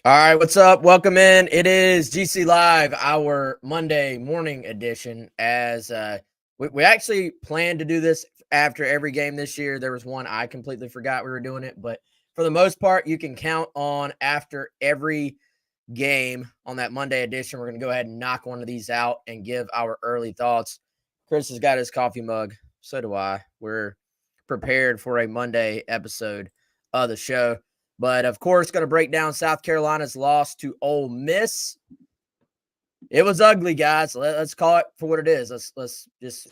All right, what's up? Welcome in. It is GC Live, our Monday morning edition. As we actually planned to do this after every game this year. There was one I completely forgot we were doing it, but for the most part, you can count on after every game on that Monday edition. We're going to go ahead and knock one of these out and give our early thoughts. Chris has got his coffee mug. So do I. We're prepared for a Monday episode of the show. But, of course, going to break down South Carolina's loss to Ole Miss. It was ugly, guys. Let's call it for what it is. Let's just,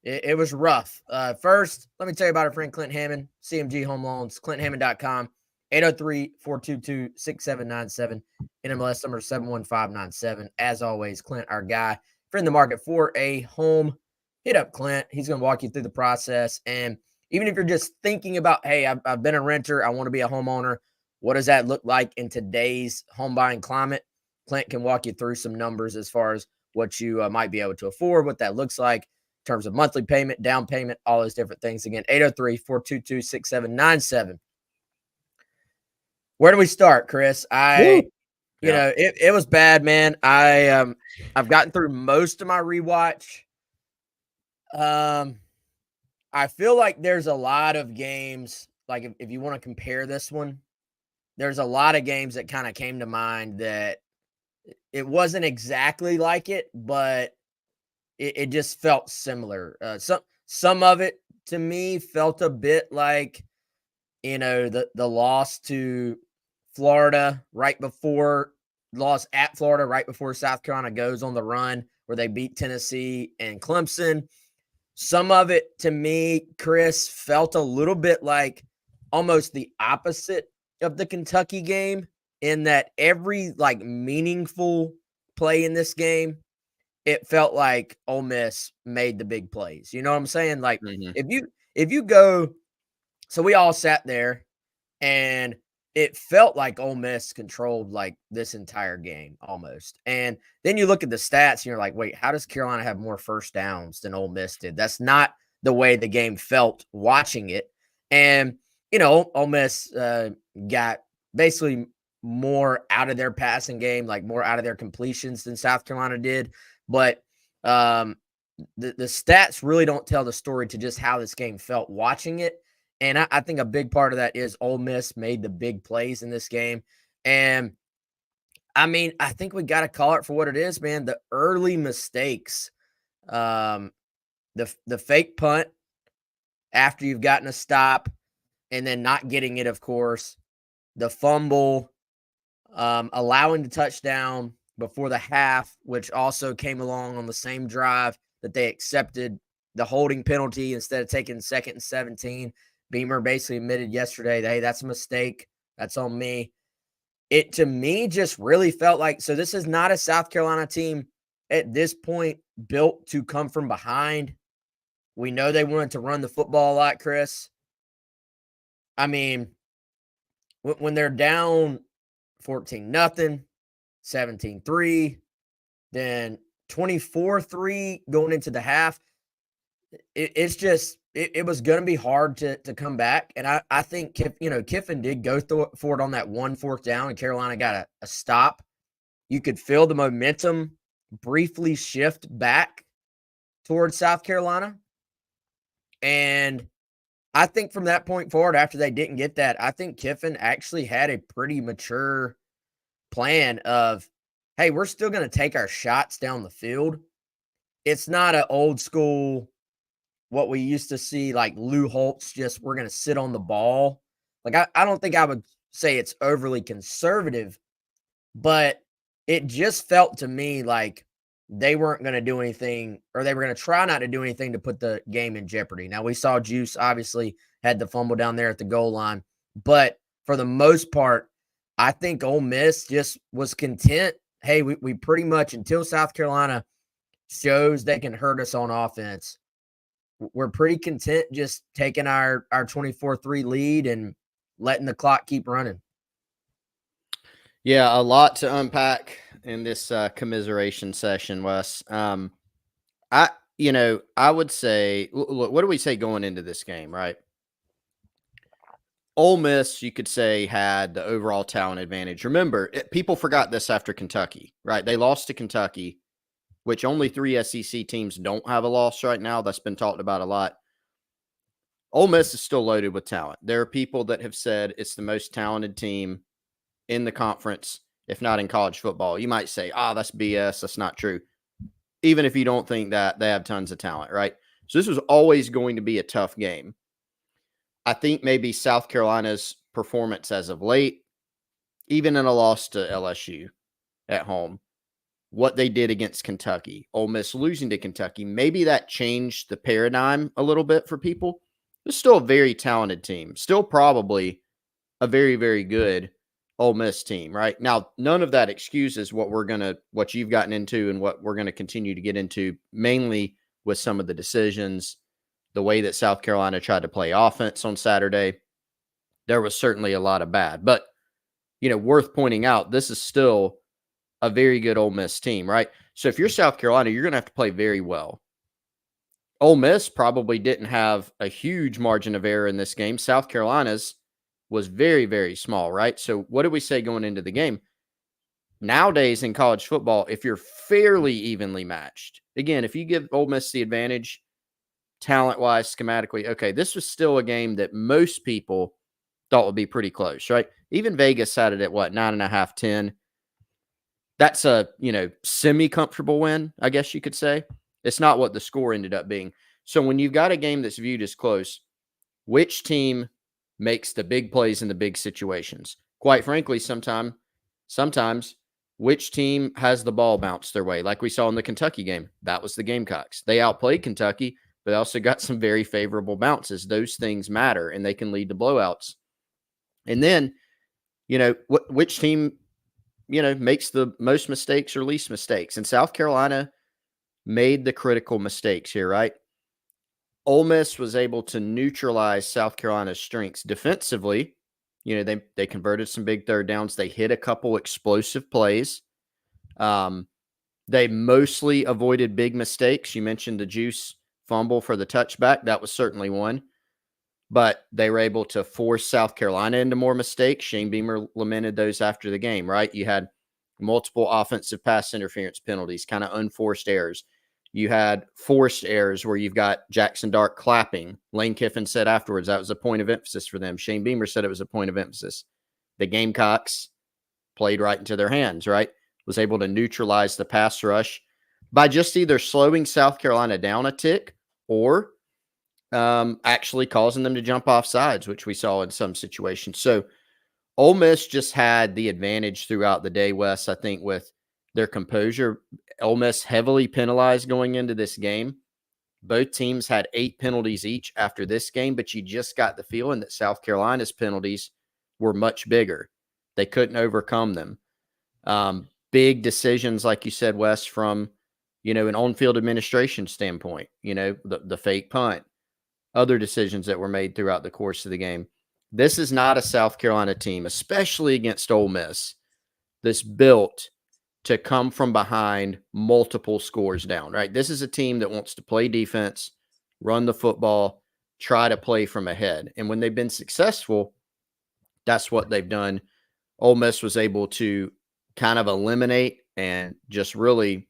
it was rough. First, let me tell you about our friend Clint Hammond, CMG Home Loans, ClintHammond.com, 803-422-6797, NMLS number 71597. As always, Clint, our guy, friend in the market for a home. Hit up Clint. He's going to walk you through the process. And even if you're just thinking about, hey, I've been a renter, I want to be a homeowner, what does that look like in today's home buying climate? Clint can walk you through some numbers as far as what you might be able to afford, what that looks like in terms of monthly payment, down payment, all those different things. Again, 803-422-6797. Where do we start, Chris? It was bad, man. I've gotten through most of my rewatch. I feel like there's a lot of games, like if you want to compare this one, there's a lot of games that kind of came to mind that it wasn't exactly like it, but it just felt similar. Some of it to me felt a bit like, the loss to Florida loss at Florida right before South Carolina goes on the run where they beat Tennessee and Clemson. Some of it, to me, Chris, felt a little bit like almost the opposite of the Kentucky game in that every, meaningful play in this game, it felt like Ole Miss made the big plays. You know what I'm saying? Like, if you go – so we all sat there, and it felt like Ole Miss controlled, this entire game almost. And then you look at the stats, and you're like, wait, how does Carolina have more first downs than Ole Miss did? That's not the way the game felt watching it. And, Ole Miss got basically more out of their passing game, more out of their completions than South Carolina did. But the stats really don't tell the story to just how this game felt watching it. And I think a big part of that is Ole Miss made the big plays in this game. And, I think we got to call it for what it is, man. The early mistakes, the fake punt after you've gotten a stop and then not getting it, of course, the fumble, allowing the touchdown before the half, which also came along on the same drive that they accepted the holding penalty instead of taking second and 17. Beamer basically admitted yesterday that, hey, that's a mistake. That's on me. It, to me, just really felt like, so this is not a South Carolina team at this point built to come from behind. We know they wanted to run the football a lot, Chris. When they're down 14-0, 17-3, then 24-3 going into the half, it's just, it was going to be hard to come back. And I think, Kiffin did go for it on that 1 4th down, and Carolina got a stop. You could feel the momentum briefly shift back towards South Carolina. And I think from that point forward, after they didn't get that, I think Kiffin actually had a pretty mature plan of, hey, we're still going to take our shots down the field. It's not an old school, what we used to see, like Lou Holtz, just we're going to sit on the ball. I don't think I would say it's overly conservative, but it just felt to me like they weren't going to do anything, or they were going to try not to do anything to put the game in jeopardy. Now, we saw Juice obviously had the fumble down there at the goal line, but for the most part, I think Ole Miss just was content. Hey, we pretty much, until South Carolina shows they can hurt us on offense, we're pretty content just taking our 24-3 lead and letting the clock keep running. Yeah, a lot to unpack in this commiseration session, Wes. I would say, look, what do we say going into this game, right? Ole Miss, you could say, had the overall talent advantage. Remember, people forgot this after Kentucky, right? They lost to Kentucky, which only 3 SEC teams don't have a loss right now. That's been talked about a lot. Ole Miss is still loaded with talent. There are people that have said it's the most talented team in the conference, if not in college football. You might say, that's BS. That's not true. Even if you don't think that, they have tons of talent, right? So this was always going to be a tough game. I think maybe South Carolina's performance as of late, even in a loss to LSU at home, what they did against Kentucky, Ole Miss losing to Kentucky, maybe that changed the paradigm a little bit for people. It's still a very talented team, still probably a very, very good Ole Miss team, right? Now, none of that excuses what you've gotten into and what we're going to continue to get into, mainly with some of the decisions, the way that South Carolina tried to play offense on Saturday. There was certainly a lot of bad, but, worth pointing out, this is still a very good Ole Miss team, right? So if you're South Carolina, you're going to have to play very well. Ole Miss probably didn't have a huge margin of error in this game. South Carolina's was very, very small, right? So what did we say going into the game? Nowadays in college football, if you're fairly evenly matched, again, if you give Ole Miss the advantage talent-wise, schematically, okay, this was still a game that most people thought would be pretty close, right? Even Vegas had it at 9.5, 10. That's a, semi-comfortable win, I guess you could say. It's not what the score ended up being. So when you've got a game that's viewed as close, which team makes the big plays in the big situations? Quite frankly, sometimes which team has the ball bounce their way? Like we saw in the Kentucky game, that was the Gamecocks. They outplayed Kentucky, but also got some very favorable bounces. Those things matter, and they can lead to blowouts. And then, which team, makes the most mistakes or least mistakes? And South Carolina made the critical mistakes here, right? Ole Miss was able to neutralize South Carolina's strengths defensively. They converted some big third downs. They hit a couple explosive plays. They mostly avoided big mistakes. You mentioned the Juice fumble for the touchback. That was certainly one. But they were able to force South Carolina into more mistakes. Shane Beamer lamented those after the game, right? You had multiple offensive pass interference penalties, kind of unforced errors. You had forced errors where you've got Jackson Dart clapping. Lane Kiffin said afterwards that was a point of emphasis for them. Shane Beamer said it was a point of emphasis. The Gamecocks played right into their hands, right? Was able to neutralize the pass rush by just either slowing South Carolina down a tick or actually causing them to jump off sides, which we saw in some situations. So Ole Miss just had the advantage throughout the day, Wes, I think, with their composure. Ole Miss heavily penalized going into this game. Both teams had 8 penalties each after this game, but you just got the feeling that South Carolina's penalties were much bigger. They couldn't overcome them. Big decisions, like you said, Wes, from, an on-field administration standpoint, the fake punt, other decisions that were made throughout the course of the game. This is not a South Carolina team, especially against Ole Miss, that's built to come from behind multiple scores down, right? This is a team that wants to play defense, run the football, try to play from ahead. And when they've been successful, that's what they've done. Ole Miss was able to kind of eliminate and just really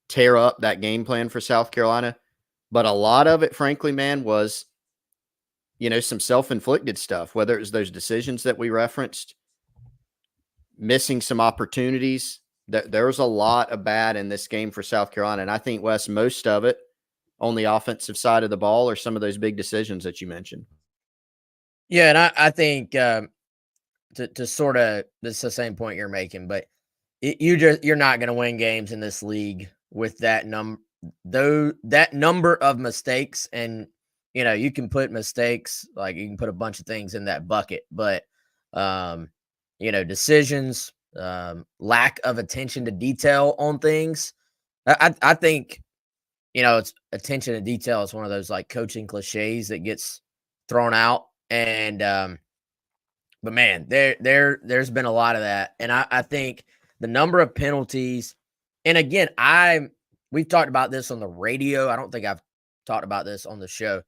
tear up that game plan for South Carolina. But a lot of it, frankly, man, was, some self-inflicted stuff, whether it was those decisions that we referenced, missing some opportunities. There was a lot of bad in this game for South Carolina. And I think, Wes, most of it on the offensive side of the ball are some of those big decisions that you mentioned. Yeah, and I think to sort of, this is the same point you're making, but you're not going to win games in this league with that number of mistakes. And you can put mistakes, like you can put a bunch of things in that bucket, but decisions, lack of attention to detail on things. I think it's attention to detail is one of those like coaching cliches that gets thrown out, and but man, there's been a lot of that, and I think the number of penalties, and again, we've talked about this on the radio. I don't think I've talked about this on the show.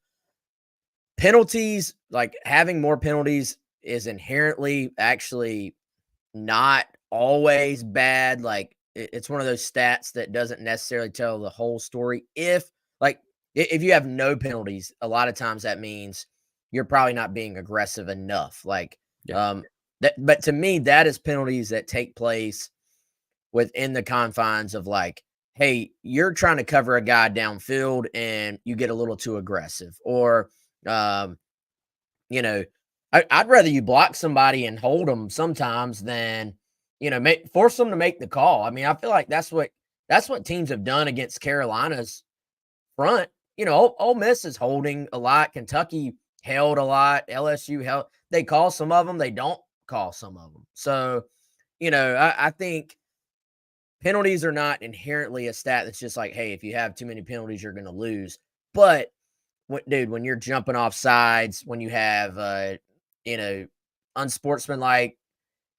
Penalties, like having more penalties is inherently actually not always bad. Like it's one of those stats that doesn't necessarily tell the whole story. If you have no penalties, a lot of times that means you're probably not being aggressive enough. Like but to me, that is penalties that take place within the confines of like, hey, you're trying to cover a guy downfield and you get a little too aggressive, or you know, I'd rather you block somebody and hold them sometimes than, force them to make the call. I mean, I feel like that's what teams have done against Carolina's front. Ole Miss is holding a lot. Kentucky held a lot. LSU held. They call some of them. They don't call some of them. So, I think penalties are not inherently a stat that's just like, hey, if you have too many penalties, you're going to lose. But, when you're jumping off sides, when you have, unsportsmanlike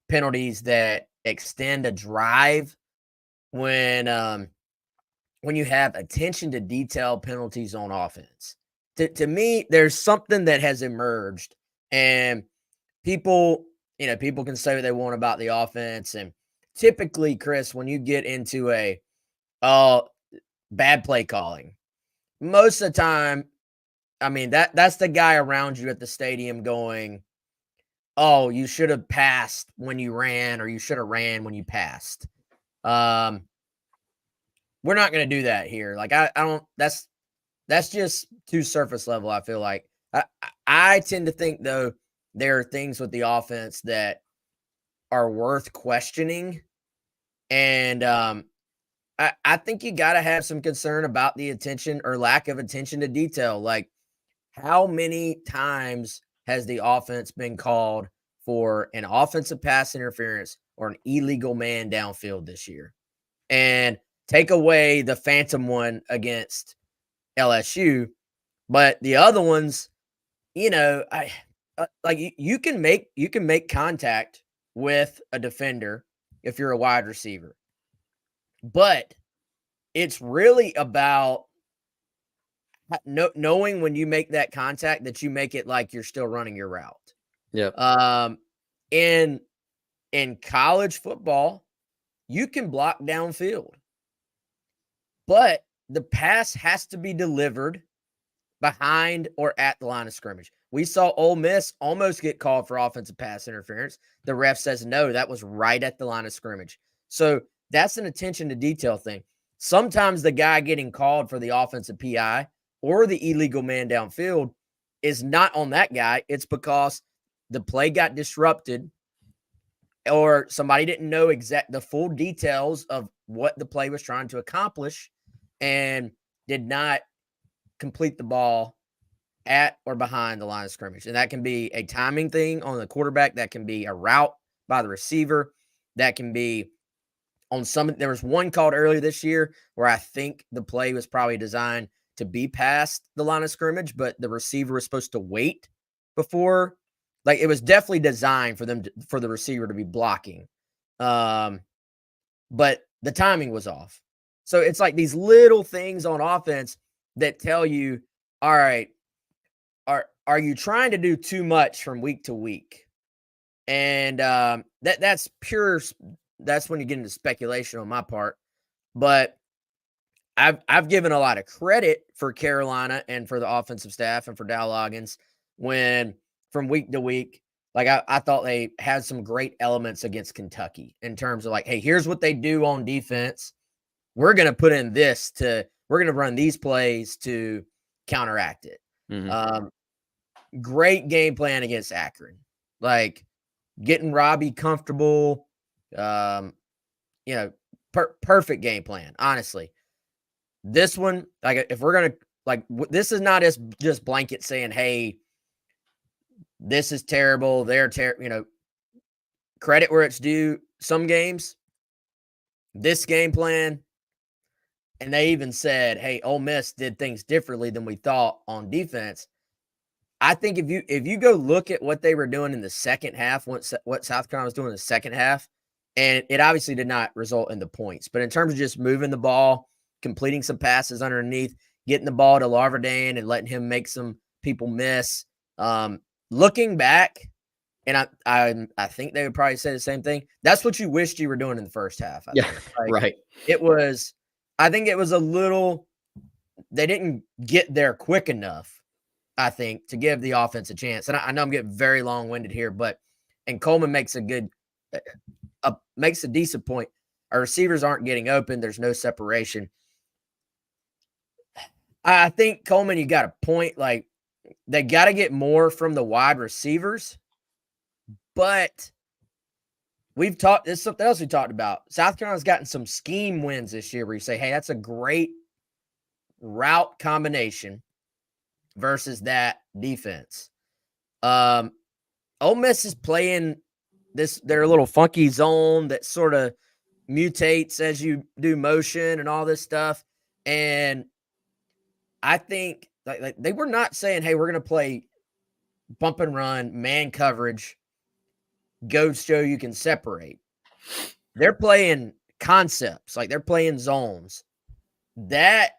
penalties that extend a drive, when you have attention to detail penalties on offense, to me, there's something that has emerged, and people can say what they want about the offense. And typically, Chris, when you get into a bad play calling, most of the time, I mean, that's the guy around you at the stadium going, oh, you should have passed when you ran, or you should have ran when you passed. We're not going to do that here. Like, I don't, that's just too surface level. I feel like I tend to think, though, there are things with the offense that are worth questioning. And I think you got to have some concern about the attention or lack of attention to detail. Like, how many times has the offense been called for an offensive pass interference or an illegal man downfield this year? And take away the phantom one against LSU, but the other ones, you can make contact with a defender if you're a wide receiver, but it's really about knowing when you make that contact that you make it like you're still running your route. Yep. In college football, you can block downfield, but the pass has to be delivered behind or at the line of scrimmage. We saw Ole Miss almost get called for offensive pass interference. The ref says, no, that was right at the line of scrimmage. So that's an attention to detail thing. Sometimes the guy getting called for the offensive PI or the illegal man downfield is not on that guy. It's because the play got disrupted, or somebody didn't know the full details of what the play was trying to accomplish and did not complete the ball at or behind the line of scrimmage. And that can be a timing thing on the quarterback. That can be a route by the receiver. That can be on there was one called earlier this year where I think the play was probably designed to be past the line of scrimmage, but the receiver was supposed to wait before. Like, it was definitely designed for the receiver to be blocking. But the timing was off. So it's like these little things on offense that tell you, all right, are you trying to do too much from week to week? And that's when you get into speculation on my part. But I've given a lot of credit for Carolina and for the offensive staff and for Dow Loggins when from week to week, like I thought they had some great elements against Kentucky in terms of like, hey, here's what they do on defense. We're going to put in we're going to run these plays to counteract it. Mm-hmm. Great game plan against Akron, like getting Robbie comfortable. Perfect game plan. Honestly, this one, like, if we're going to this is not just blanket saying, hey, this is terrible. They're terrible. Credit where it's due. Some games, this game plan. And they even said, hey, Ole Miss did things differently than we thought on defense. I think if you go look at what they were doing in the second half, what South Carolina was doing in the second half, and it obviously did not result in the points, but in terms of just moving the ball, completing some passes underneath, getting the ball to Larverdane and letting him make some people miss. Looking back, and I think they would probably say the same thing. That's what you wished you were doing in the first half, I Yeah, think. Like, right. I think it was a little they didn't get there quick enough, I think, to give the offense a chance. And I know I'm getting very long-winded here, but and Coleman makes makes a decent point. Our receivers aren't getting open. There's no separation. I think Coleman, you got a point. Like, they got to get more from the wide receivers, but we've talked. This is something else we talked about. South Carolina's gotten some scheme wins this year where you say, hey, that's a great route combination versus that defense. Ole Miss is playing their little funky zone that sort of mutates as you do motion and all this stuff. And I think like they were not saying, hey, we're going to play bump and run, man coverage, go show you can separate. They're playing concepts, like they're playing zones. That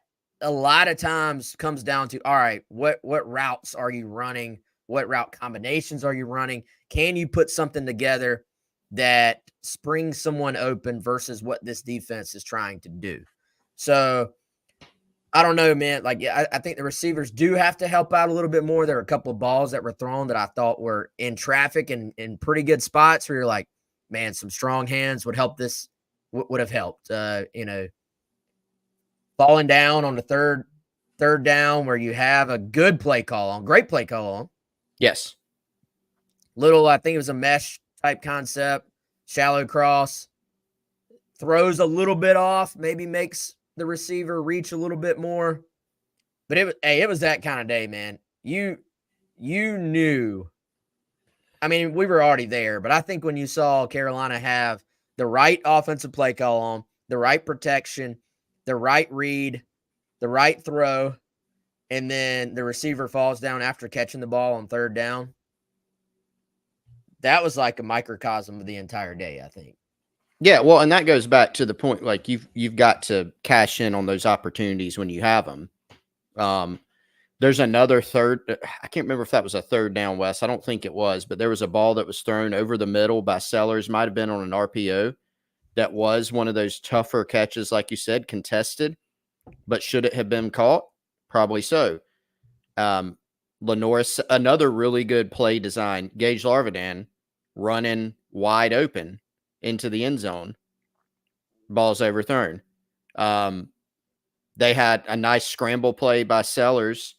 a lot of times comes down to, all right, what routes are you running? What route combinations are you running? Can you put something together that springs someone open versus what this defense is trying to do? So I don't know, man. Like, I think the receivers do have to help out a little bit more. There are a couple of balls that were thrown that I thought were in traffic and in pretty good spots where you're like, man, some strong hands would help this, would have helped. Falling down on the third down where you have a good play call on, great play call on. Yes. I think it was a mesh type concept, shallow cross, throws a little bit off, maybe makes the receiver reach a little bit more. But it was that kind of day, man. You knew. I mean, we were already there, but I think when you saw Carolina have the right offensive play call on, the right protection, the right read, the right throw, and then the receiver falls down after catching the ball on third down, that was like a microcosm of the entire day, I think. Yeah, well, and that goes back to the point, like you've got to cash in on those opportunities when you have them. There's another I can't remember if that was a third down, Wes. I don't think it was, but there was a ball that was thrown over the middle by Sellers, might have been on an RPO. That was one of those tougher catches, like you said, contested, but should it have been caught? Probably so. Lenoris, another really good play design. Gage Larvidan running wide open into the end zone. Ball's overthrown. They had a nice scramble play by Sellers.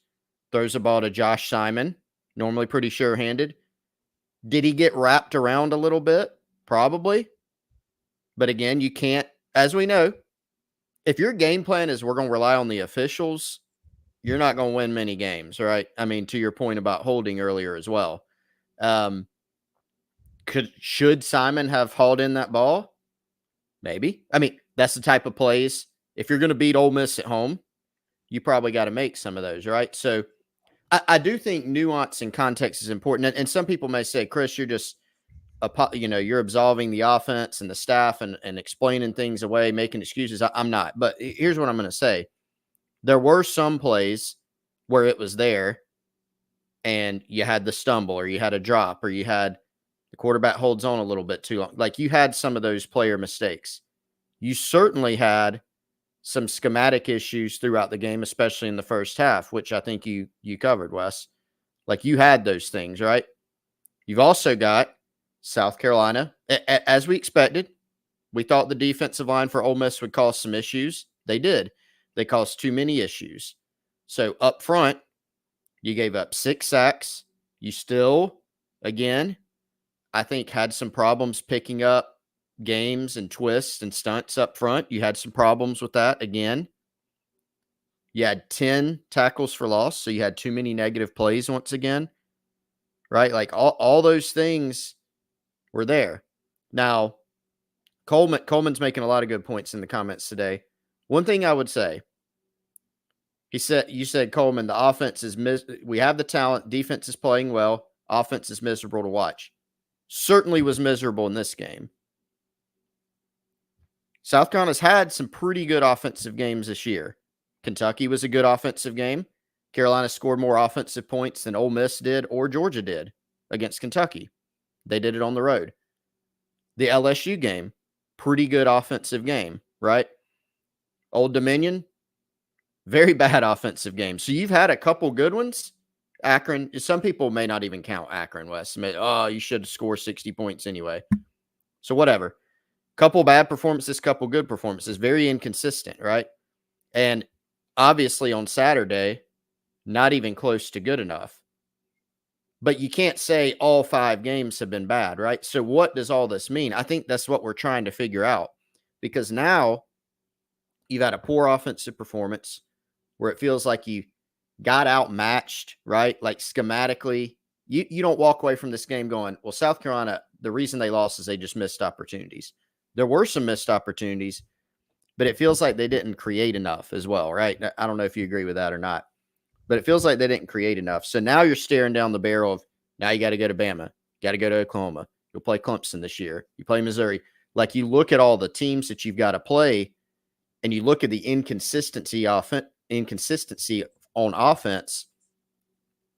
Throws the ball to Josh Simon, normally pretty sure-handed. Did he get wrapped around a little bit? Probably. But again, you can't, as we know, if your game plan is we're going to rely on the officials, you're not going to win many games, right? I mean, to your point about holding earlier as well. Should Simon have hauled in that ball? Maybe. I mean, that's the type of plays. If you're going to beat Ole Miss at home, you probably got to make some of those, right? So I do think nuance and context is important. And some people may say, Chris, you're just, you're absolving the offense and the staff and explaining things away, making excuses. I'm not. But here's what I'm going to say. There were some plays where it was there and you had the stumble or you had a drop or you had the quarterback holds on a little bit too long. Like you had some of those player mistakes. You certainly had some schematic issues throughout the game, especially in the first half, which I think you covered, Wes. Like you had those things, right? You've also got South Carolina, as we expected. We thought the defensive line for Ole Miss would cause some issues. They did. They caused too many issues. So up front, you gave up 6 sacks. You still, again, I think had some problems picking up games and twists and stunts up front. You had some problems with that again. You had 10 tackles for loss, so you had too many negative plays once again, right? Like all those things were there. Now, Coleman's making a lot of good points in the comments today. One thing I would say, you said, Coleman, the offense is we have the talent, defense is playing well, offense is miserable to watch. Certainly was miserable in this game. South Carolina's had some pretty good offensive games this year. Kentucky was a good offensive game. Carolina scored more offensive points than Ole Miss did or Georgia did against Kentucky. They did it on the road. The LSU game, pretty good offensive game, right? Old Dominion, very bad offensive game. So you've had a couple good ones. Akron, some people may not even count Akron West. You should score 60 points anyway. So whatever. Couple bad performances, couple good performances. Very inconsistent, right? And obviously on Saturday, not even close to good enough. But you can't say all 5 games have been bad, right? So what does all this mean? I think that's what we're trying to figure out. Because now you've had a poor offensive performance where it feels like you got outmatched, right? Like schematically, you don't walk away from this game going, well, South Carolina, the reason they lost is they just missed opportunities. There were some missed opportunities, but it feels like they didn't create enough as well, right? I don't know if you agree with that or not, but it feels like they didn't create enough. So now you're staring down the barrel of, now you got to go to Bama, got to go to Oklahoma. You'll play Clemson this year. You play Missouri. Like, you look at all the teams that you've got to play, and you look at the inconsistency on offense.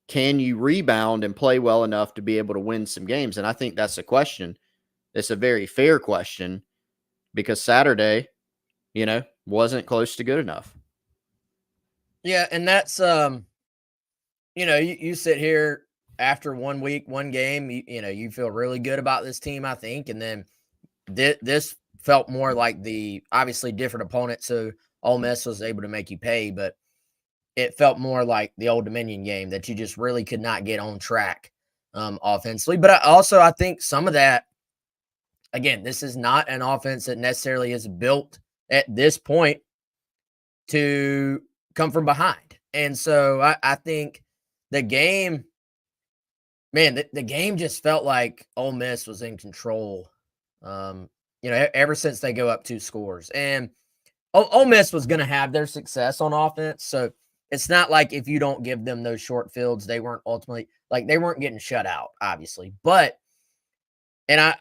Can you rebound and play well enough to be able to win some games? And I think that's a question. It's a very fair question, because Saturday, wasn't close to good enough. Yeah, and that's you sit here after 1 week, 1 game, you feel really good about this team, I think, and then this felt more like the obviously different opponent, so Ole Miss was able to make you pay, but it felt more like the Old Dominion game that you just really could not get on track offensively. But I think some of that, again, this is not an offense that necessarily is built at this point to come from behind. And so I think the game, man, the game just felt like Ole Miss was in control, ever since they go up 2 scores. And Ole Miss was going to have their success on offense. So it's not like if you don't give them those short fields, they weren't ultimately, like, they weren't getting shut out, obviously. But, and I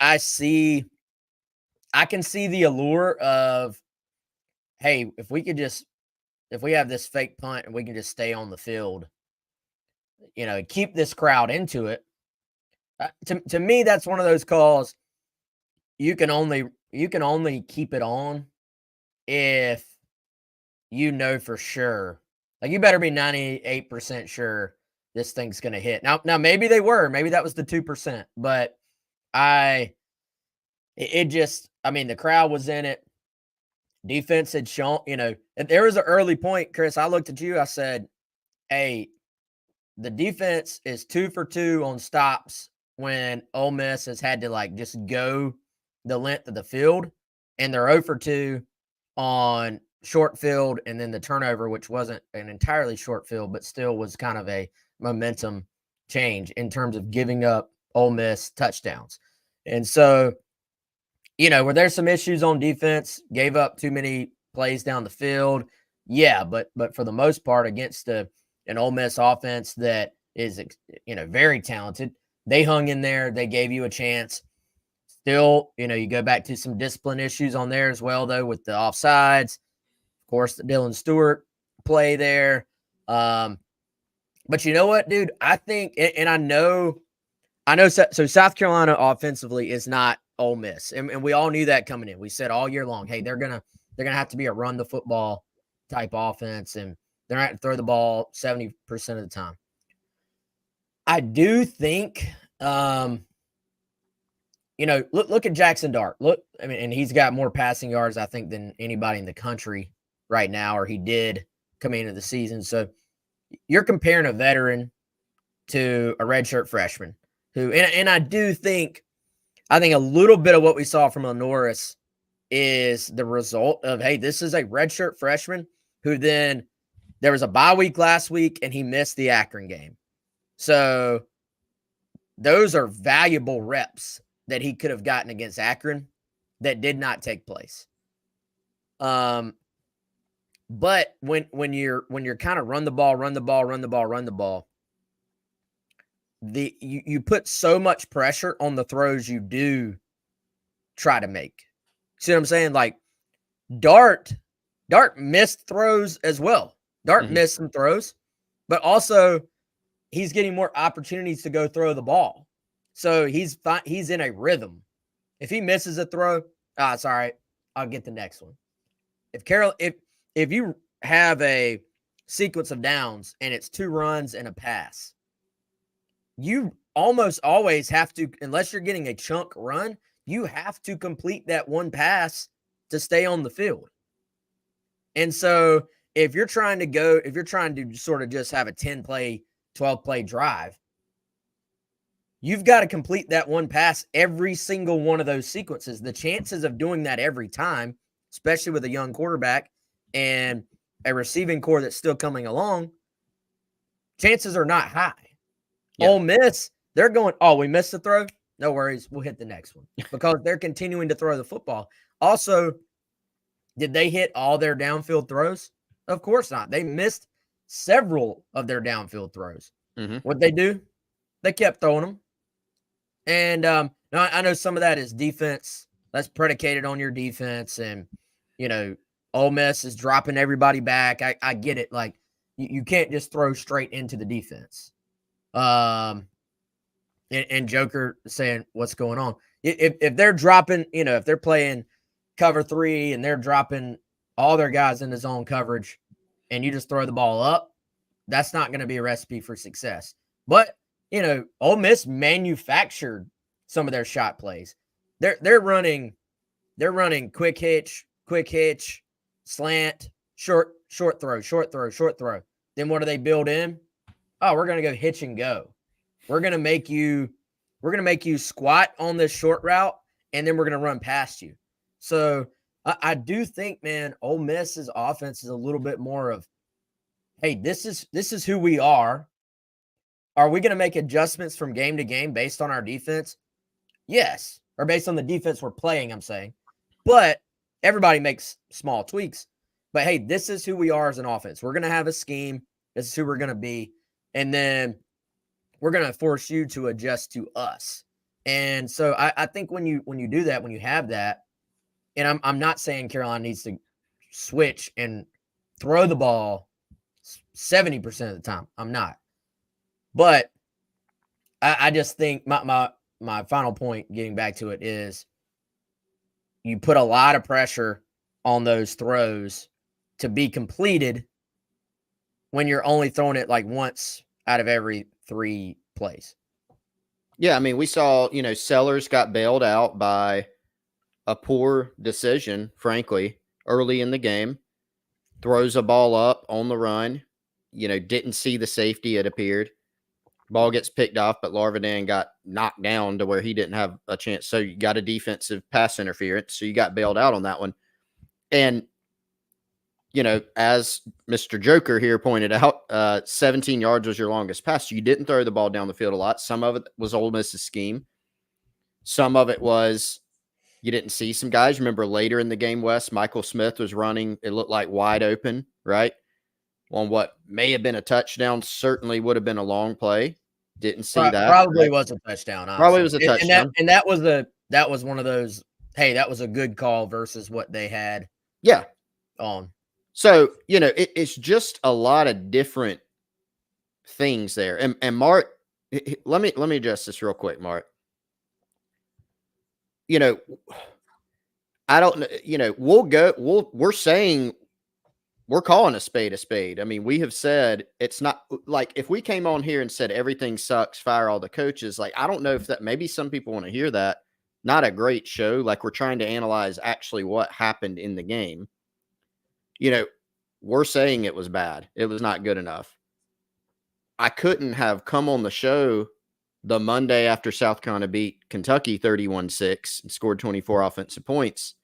can see the allure of, hey, if we have this fake punt and we can just stay on the field, keep this crowd into it. To me, that's one of those calls. You can only keep it on if for sure. Like, you better be 98% sure this thing's going to hit. Now maybe they were. Maybe that was the 2%. But the crowd was in it. Defense had shown, there was an early point, Chris. I looked at you. I said, hey, the defense is 2 for 2 on stops when Ole Miss has had to, just go the length of the field. And they're 0 for 2 on short field, and then the turnover, which wasn't an entirely short field, but still was kind of a momentum change in terms of giving up Ole Miss touchdowns. And so, were there some issues on defense? Gave up too many plays down the field? Yeah, but for the most part, against an Ole Miss offense that is, very talented, they hung in there. They gave you a chance. Still, you go back to some discipline issues on there as well, though, with the offsides. Of course, the Dylan Stewart play there. But you know what, dude? I think, and I know, so South Carolina offensively is not Ole Miss, and we all knew that coming in. We said all year long, hey, they're gonna have to be a run the football type offense, and they're gonna have to throw the ball 70% of the time. I do think, look at Jackson Dart. And he's got more passing yards, I think, than anybody in the country right now, or he did coming into the season. So you're comparing a veteran to a redshirt freshman who, and I do think, a little bit of what we saw from Norris is the result of, hey, this is a redshirt freshman who then there was a bye week last week and he missed the Akron game. So those are valuable reps that he could have gotten against Akron that did not take place. But when you're kind of run the ball, you put so much pressure on the throws you do try to make. See what I'm saying? Like, Dart missed throws as well. Dart missed some throws, but also he's getting more opportunities to go throw the ball. So he's in a rhythm. If he misses a throw, it's all right. I'll get the next one. If you have a sequence of downs and it's 2 runs and a pass, you almost always have to, unless you're getting a chunk run, you have to complete that one pass to stay on the field. And so if you're trying to sort of just have a 10-play, 12-play drive, you've got to complete that one pass every single one of those sequences. The chances of doing that every time, especially with a young quarterback and a receiving core that's still coming along, chances are not high. Yeah. Ole Miss, they're going, we missed the throw? No worries. We'll hit the next one because they're continuing to throw the football. Also, did they hit all their downfield throws? Of course not. They missed several of their downfield throws. Mm-hmm. What'd they do? They kept throwing them. And now I know some of that is defense. That's predicated on your defense. And, Ole Miss is dropping everybody back. I get it. Like, you can't just throw straight into the defense. And Joker saying, what's going on? If they're dropping, if they're playing cover 3 and they're dropping all their guys into zone coverage and you just throw the ball up, that's not going to be a recipe for success. But, Ole Miss manufactured some of their shot plays. They're running quick hitch, slant, short throw. Then what do they build in? We're going to go hitch and go. We're going to make you squat on this short route, and then we're going to run past you. So I do think, man, Ole Miss's offense is a little bit more of, hey, this is who we are. Are we going to make adjustments from game to game based on our defense? Yes. Or based on the defense we're playing, I'm saying. But everybody makes small tweaks. But, hey, this is who we are as an offense. We're going to have a scheme. This is who we're going to be. And then we're going to force you to adjust to us. And so I think when you do that, when you have that, and I'm not saying Carolina needs to switch and throw the ball 70% of the time. I'm not. But I just think my final point, getting back to it, is you put a lot of pressure on those throws to be completed when you're only throwing it like once out of every 3 plays. Yeah, I mean, we saw, Sellers got bailed out by a poor decision, frankly, early in the game. Throws a ball up on the run, didn't see the safety, it appeared. Ball gets picked off, but Larvidan got knocked down to where he didn't have a chance. So you got a defensive pass interference. So you got bailed out on that one. And, as Mr. Joker here pointed out, 17 yards was your longest pass. You didn't throw the ball down the field a lot. Some of it was Ole Miss's scheme. Some of it was you didn't see some guys. Remember later in the game, Wes, Michael Smith was running. It looked like wide open, right? On what may have been a touchdown, certainly would have been a long play. Didn't see that. Probably was a touchdown. Honestly. Probably was a touchdown. And that was one of those, hey, that was a good call versus what they had. Yeah. On. So, it's just a lot of different things there. And Mark, let me address this real quick, Mark. I don't know, we're saying we're calling a spade a spade. I mean, we have said it's not like if we came on here and said everything sucks, fire all the coaches. Like, I don't know if that, maybe some people want to hear that. Not a great show. Like, we're trying to analyze actually what happened in the game. We're saying it was bad. It was not good enough. I couldn't have come on the show the Monday after South Carolina beat Kentucky 31-6 and scored 24 offensive points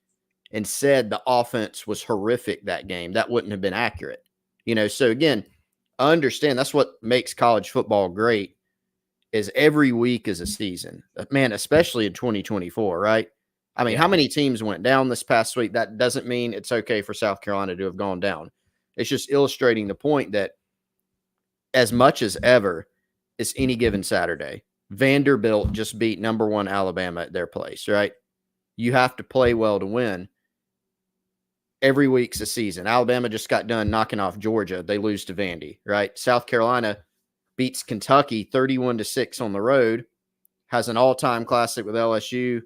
and said the offense was horrific that game. That wouldn't have been accurate. So again, I understand that's what makes college football great is every week is a season. Man, especially in 2024, right? I mean, How many teams went down this past week? That doesn't mean it's okay for South Carolina to have gone down. It's just illustrating the point that as much as ever, it's any given Saturday. Vanderbilt just beat number 1 Alabama at their place, right? You have to play well to win. Every week's a season. Alabama just got done knocking off Georgia. They lose to Vandy, right? South Carolina beats Kentucky 31-6 on the road. has an all-time classic with LSU,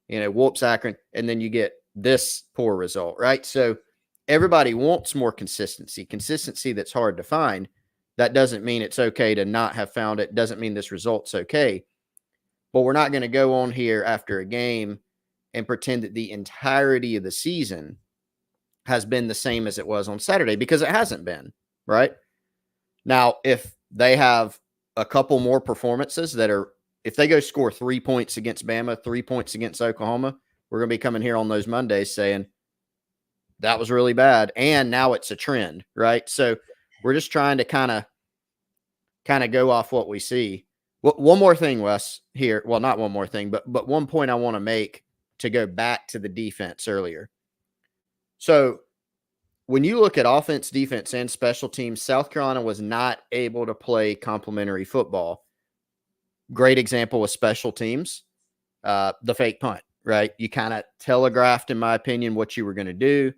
whoops Akron, and then you get this poor result, right? So everybody wants more consistency that's hard to find. That doesn't mean it's okay to not have found it. Doesn't mean this result's okay. But we're not going to go on here after a game and pretend that the entirety of the season has been the same as it was on Saturday, because it hasn't been, right? Now, if they have a couple more performances if they go score 3 points against Bama, 3 points against Oklahoma, we're going to be coming here on those Mondays saying that was really bad. And now it's a trend, right? So we're just trying to kind of go off what we see. One more thing, Wes, here. Well, not one more thing, but one point I want to make to go back to the defense earlier. So when you look at offense, defense, and special teams, South Carolina was not able to play complementary football. Great example with special teams, the fake punt, right? You kind of telegraphed, in my opinion, what you were going to do.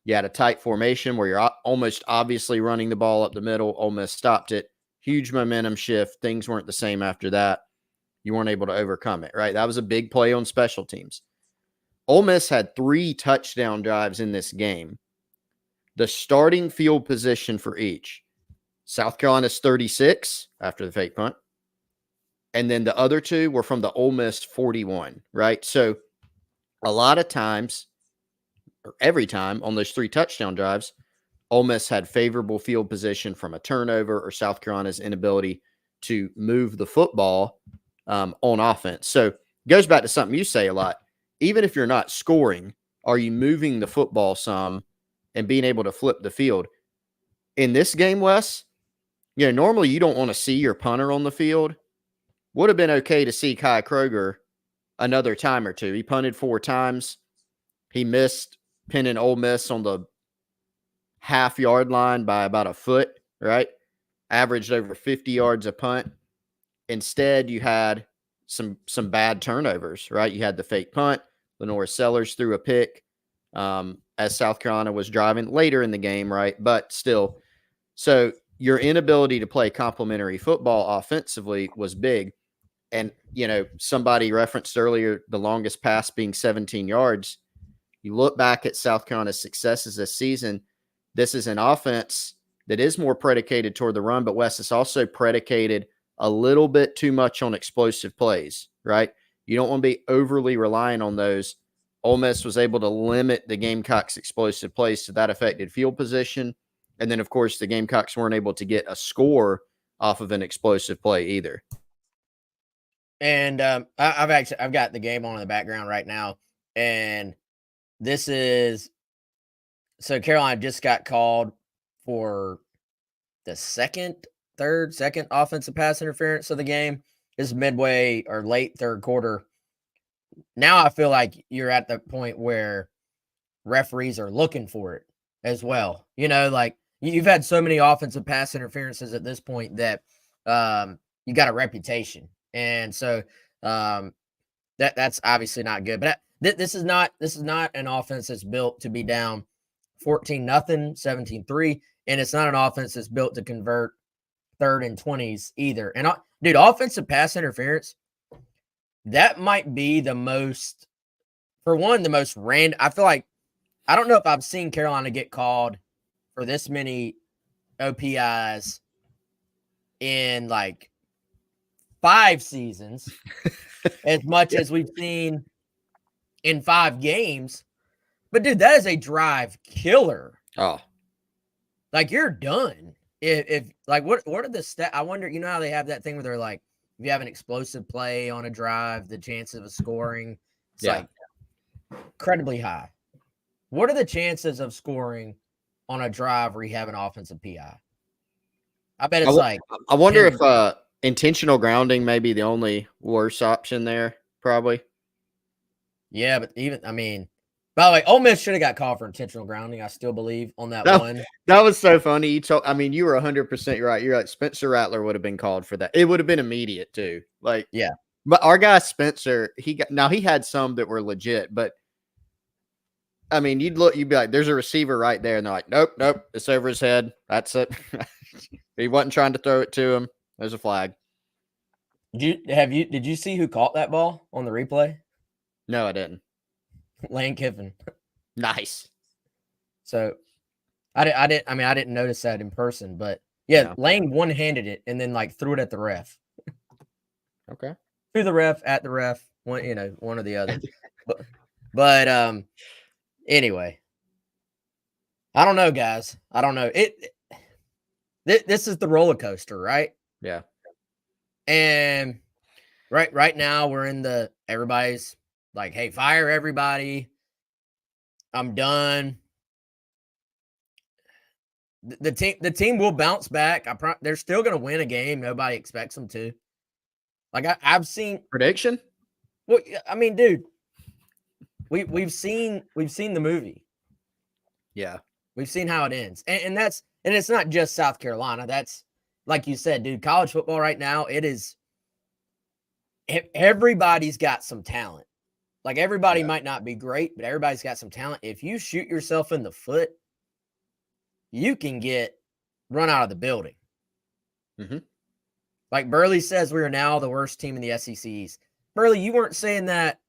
You had a tight formation where you're almost obviously running the ball up the middle. Ole Miss stopped it. Huge momentum shift. Things weren't the same after that. You weren't able to overcome it, right? That was a big play on special teams. Ole Miss had 3 touchdown drives in this game. The starting field position for each. South Carolina's 36 after the fake punt. And then the other 2 were from the Ole Miss 41, right? So a lot of times, or every time on those 3 touchdown drives, Ole Miss had favorable field position from a turnover or South Carolina's inability to move the football on offense. So it goes back to something you say a lot. Even if you're not scoring, are you moving the football some and being able to flip the field? In this game, Wes, normally you don't want to see your punter on the field. Would have been okay to see Kai Kroger another time or 2. He punted 4 times. He missed pinning Ole Miss on the half-yard line by about a foot, right? Averaged over 50 yards a punt. Instead, you had some bad turnovers, right? You had the fake punt. Lenore Sellers threw a pick as South Carolina was driving later in the game, right? But still, so your inability to play complementary football offensively was big. And, somebody referenced earlier the longest pass being 17 yards. You look back at South Carolina's successes this season, this is an offense that is more predicated toward the run, but Wes, is also predicated a little bit too much on explosive plays, right? You don't want to be overly reliant on those. Ole Miss was able to limit the Gamecocks' explosive plays to that affected field position. And then, of course, the Gamecocks weren't able to get a score off of an explosive play either. And I've got the game on in the background right now, and this is so Carolina just got called for the second offensive pass interference of the game. This is midway or late third quarter. Now I feel like you're at the point where referees are looking for it as well. Like you've had so many offensive pass interferences at this point that you got a reputation. And so that's obviously not good. But this is not an offense that's built to be down 14-0, 17-3, and it's not an offense that's built to convert 3rd and 20s either. And dude, offensive pass interference, that might be the most random. I feel like I don't know if I've seen Carolina get called for this many OPIs in like 5 seasons, as much as we've seen in 5 games. But dude, that is a drive killer. Oh, like you're done. If like what are the stats? I wonder. How they have that thing where they're like, if you have an explosive play on a drive, the chances of scoring it's like incredibly high. What are the chances of scoring on a drive where you have an offensive PI? I bet it's I wonder if intentional grounding may be the only worse option there, probably. Yeah, but by the way, Ole Miss should have got called for intentional grounding, I still believe, on that one. That was so funny. You were 100% right. You're right. Spencer Rattler would have been called for that. It would have been immediate too. Like, yeah. But our guy Spencer, he had some that were legit, but you'd be like, there's a receiver right there, and they're like, nope, it's over his head. That's it. He wasn't trying to throw it to him. There's a flag. Did you see who caught that ball on the replay? No, I didn't. Lane Kiffin. Nice. So I didn't notice that in person, but yeah, Yeah. Lane one-handed it and then like threw it at the ref. Okay. Threw the ref, at the ref, one or the other. But anyway, I don't know, guys. I don't know. This is the roller coaster, right? Yeah. And right now we're in everybody's like, hey, fire everybody. I'm done. The team will bounce back. They're still going to win a game. Nobody expects them to. Like I've seen Prediction? Well, I mean, dude, we've seen the movie. Yeah. We've seen how it ends, and it's not just South Carolina. That's like you said, dude. College football right now, it is. Everybody's got some talent. Like everybody might not be great, but everybody's got some talent. If you shoot yourself in the foot, you can get run out of the building. Mm-hmm. Like Burley says, we are now the worst team in the SEC East. Burley, you weren't saying that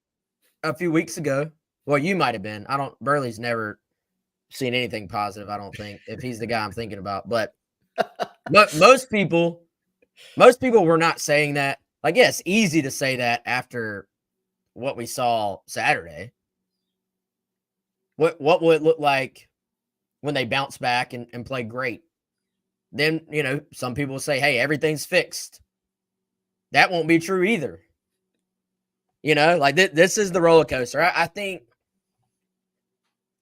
a few weeks ago. Well, you might have been. Burley's never seen anything positive, I don't think, if he's the guy I'm thinking about. But most people were not saying that. Like, yeah, it's easy to say that after what we saw Saturday. What will it look like when they bounce back and play great? Then, some people will say, hey, everything's fixed. That won't be true either. Like this is the roller coaster. I think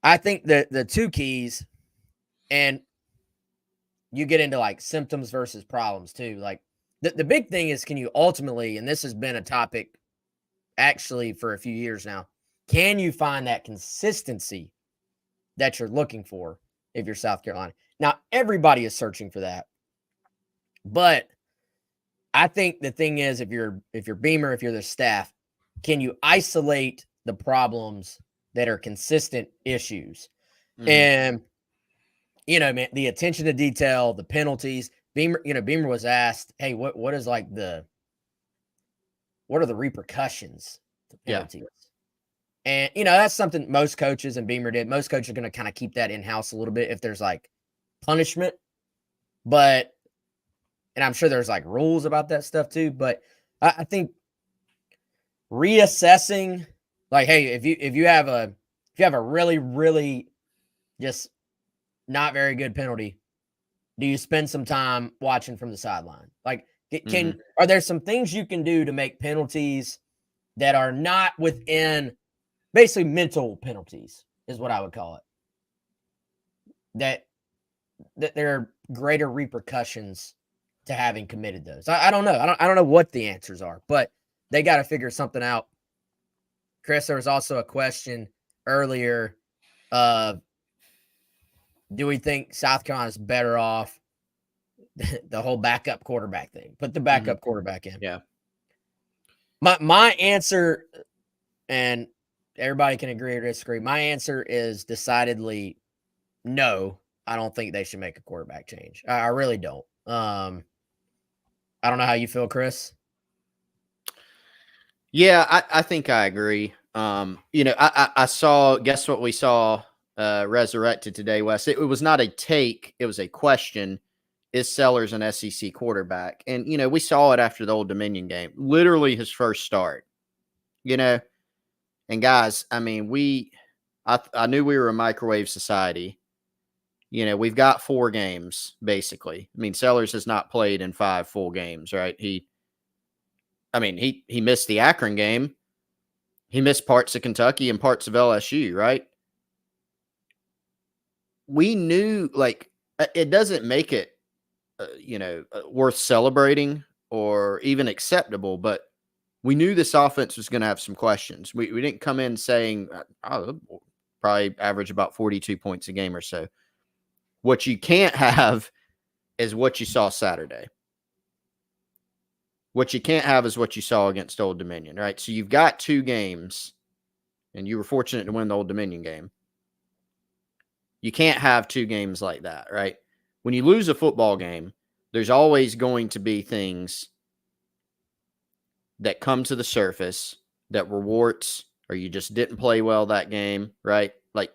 that the two keys, and you get into like symptoms versus problems too. Like the big thing is, can you ultimately, and this has been a topic actually for a few years now, can you find that consistency that you're looking for if you're South Carolina? Now, everybody is searching for that. But I think the thing is, if you're Beamer, if you're the staff, can you isolate the problems that are consistent issues? Mm-hmm. And man, the attention to detail, the penalties. Beamer was asked, hey, what are the repercussions to penalties? Yeah. And that's something most coaches, and Beamer did. Most coaches are going to kind of keep that in-house a little bit if there's like punishment. But and I'm sure there's like rules about that stuff too. But I think reassessing, like, hey, if you have a really, really just not very good penalty, do you spend some time watching from the sideline? Like, are there some things you can do to make penalties that are not within, basically mental penalties is what I would call it, that there are greater repercussions to having committed those? I don't know. I don't know what the answers are, but they got to figure something out. Chris, there was also a question earlier of, do we think South Carolina's better off the whole backup quarterback thing? Put the backup quarterback in. Yeah. My answer, and everybody can agree or disagree, my answer is decidedly no. I don't think they should make a quarterback change. I really don't. I don't know how you feel, Chris. Yeah, I think I agree. I saw, guess what we saw resurrected today, Wes? It was not a take, it was a question. Is Sellers an SEC quarterback? And, we saw it after the Old Dominion game, literally his first start, and guys, I mean, I knew we were a microwave society. We've got 4 games, basically. I mean, Sellers has not played in 5 full games, right? He missed the Akron game. He missed parts of Kentucky and parts of LSU, right? We knew, like, it doesn't make it, worth celebrating or even acceptable, but we knew this offense was going to have some questions. We didn't come in saying, probably average about 42 points a game or so. What you can't have is what you saw Saturday. What you can't have is what you saw against Old Dominion, right? So you've got 2 games, and you were fortunate to win the Old Dominion game. You can't have 2 games like that, right? When you lose a football game, there's always going to be things that come to the surface that were warts, or you just didn't play well that game, right? Like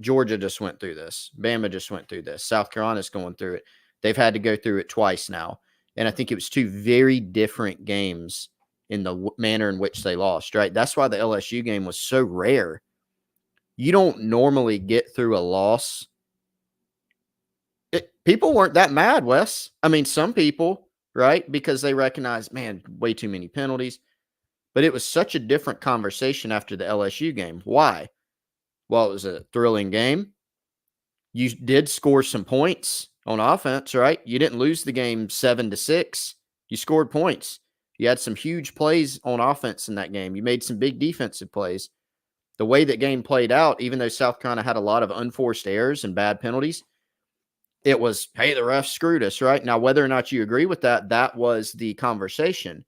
Georgia just went through this. Bama just went through this. South Carolina's going through it. They've had to go through it twice now. And I think it was two very different games in the manner in which they lost, right? That's why the LSU game was so rare. You don't normally get through a loss. People weren't that mad, Wes. I mean, some people, right? Because they recognize, man, way too many penalties. But it was such a different conversation after the LSU game. Why? Well, it was a thrilling game. You did score some points on offense, right? You didn't lose the game 7-6. You scored points. You had some huge plays on offense in that game. You made some big defensive plays. The way that game played out, even though South Carolina had a lot of unforced errors and bad penalties, it was, hey, the refs screwed us, right? Now, whether or not you agree with that, that was the conversation.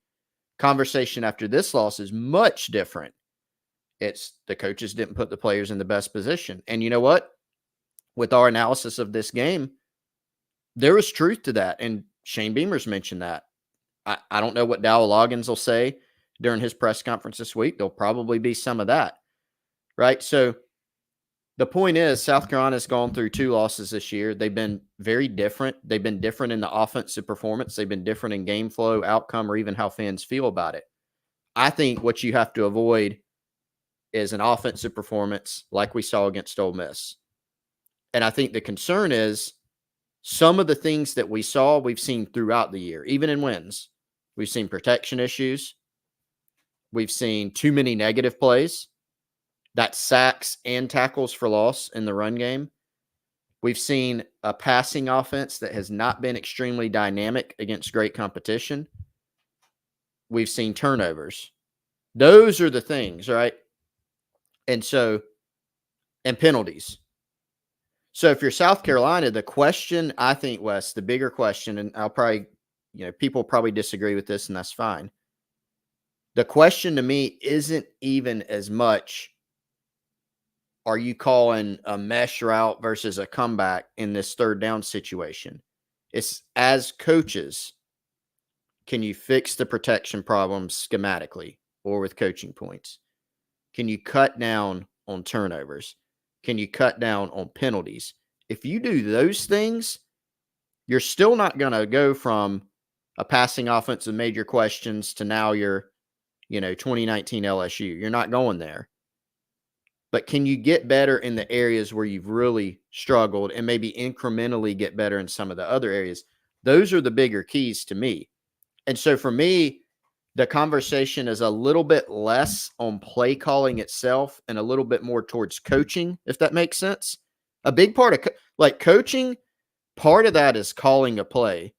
Conversation after this loss is much different. It's the coaches didn't put the players in the best position. And you know what? With our analysis of this game, there was truth to that. And Shane Beamer's mentioned that. I don't know what Dowell Loggins will say during his press conference this week. There'll probably be some of that, right? So the point is, South Carolina's gone through 2 losses this year. They've been very different. They've been different in the offensive performance. They've been different in game flow, outcome, or even how fans feel about it. I think what you have to avoid is an offensive performance like we saw against Ole Miss. And I think the concern is some of the things that we saw, we've seen throughout the year, even in wins. We've seen protection issues. We've seen too many negative plays. That's sacks and tackles for loss in the run game. We've seen a passing offense that has not been extremely dynamic against great competition. We've seen turnovers. Those are the things, right? And penalties. So if you're South Carolina, the question, I think, Wes, the bigger question, and I'll probably, people probably disagree with this, and that's fine. The question to me isn't even as much, are you calling a mesh route versus a comeback in this third down situation? It's, as coaches, can you fix the protection problems schematically or with coaching points? Can you cut down on turnovers? Can you cut down on penalties? If you do those things, you're still not going to go from a passing offense with major questions to now you're, 2019 LSU. You're not going there. But can you get better in the areas where you've really struggled and maybe incrementally get better in some of the other areas? Those are the bigger keys to me. And so for me, the conversation is a little bit less on play calling itself and a little bit more towards coaching, if that makes sense. A big part of coaching, part of that is calling a play,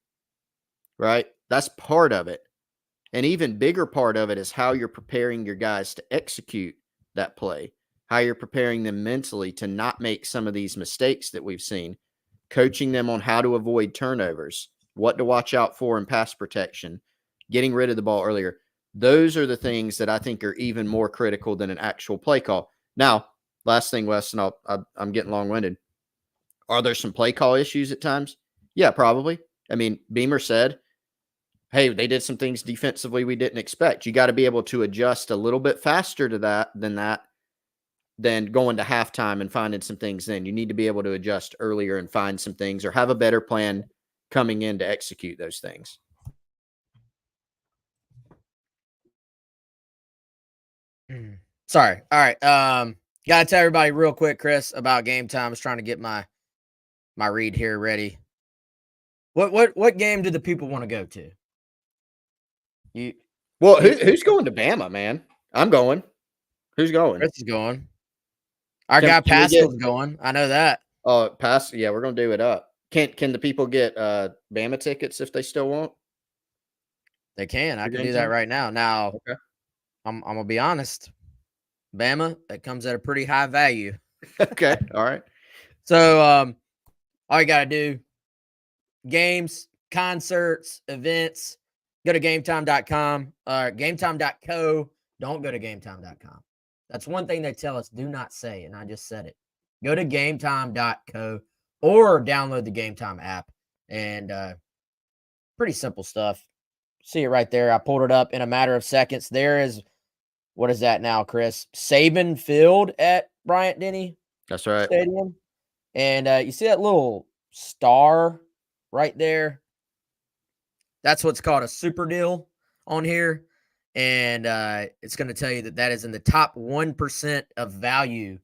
right? That's part of it. An even bigger part of it is how you're preparing your guys to execute that play, how you're preparing them mentally to not make some of these mistakes that we've seen, coaching them on how to avoid turnovers, what to watch out for in pass protection, getting rid of the ball earlier. Those are the things that I think are even more critical than an actual play call. Now, last thing, Wes, and I'm getting long-winded. Are there some play call issues at times? Yeah, probably. I mean, Beamer said, hey, they did some things defensively we didn't expect. You got to be able to adjust a little bit faster to that than going to halftime and finding some things then. You need to be able to adjust earlier and find some things or have a better plan coming in to execute those things. Sorry. All right. Gotta tell everybody real quick, Chris, about game time. I was trying to get my read here ready. What game do the people want to go to? Who's going to Bama, man? I'm going. Who's going? Chris is going. Our guy Pascal's going. I know that. Oh, Pascal. Yeah, we're gonna do it up. Can the people get Bama tickets if they still want? They can. I can do that right now. Now, okay. I'm gonna be honest. Bama, that comes at a pretty high value. Okay. All right. So all you gotta do, games, concerts, events, go to gametime.com or gametime.co. Don't go to gametime.com. That's one thing they tell us do not say, and I just said it. Go to gametime.co or download the Game Time app. And pretty simple stuff. see it right there. I pulled it up in a matter of seconds. There is, what is that now, Chris? Saban Field at Bryant-Denny That's right. Stadium. And you see that little star right there? That's what's called a super deal on here. And it's going to tell you that that is in the top 1% of value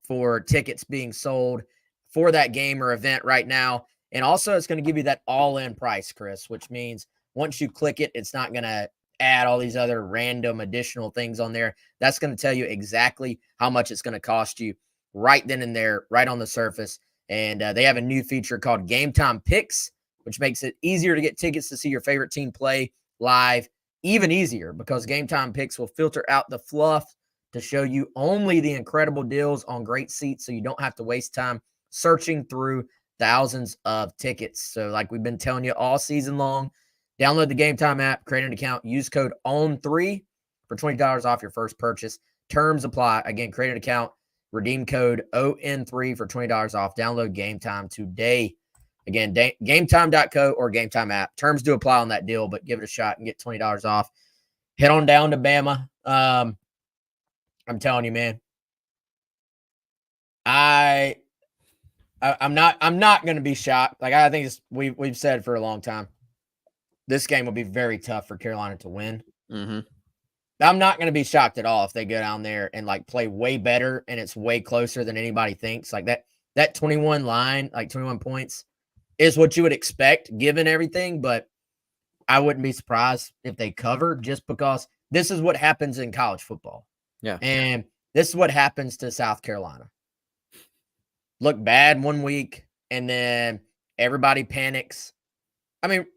for tickets being sold for that game or event right now. And also, it's going to give you that all-in price, Chris, which means once you click it, it's not going to add all these other random additional things on there. That's going to tell you exactly how much it's going to cost you right then and there, right on the surface. And they have a new feature called Game Time Picks, which makes it easier to get tickets to see your favorite team play live, even easier because Game Time Picks will filter out the fluff to show you only the incredible deals on great seats so you don't have to waste time searching through thousands of tickets. So like we've been telling you all season long, download the Game Time app, create an account, use code OWN3 for $20 off your first purchase. Terms apply. Again, create an account, redeem code ON3 for $20 off. Download Game Time today. Again, gametime.co or Game Time app. Terms do apply on that deal, but give it a shot and get $20 off. Head on down to Bama. I'm telling you, man. I'm not going to be shocked. Like I think we've said for a long time, this game will be very tough for Carolina to win. Mm-hmm. I'm not going to be shocked at all if they go down there and like play way better and it's way closer than anybody thinks. Like that 21 line, like 21 points, is what you would expect given everything. But I wouldn't be surprised if they cover just because this is what happens in college football. Yeah, and this is what happens to South Carolina. Look bad one week, and then everybody panics. I mean,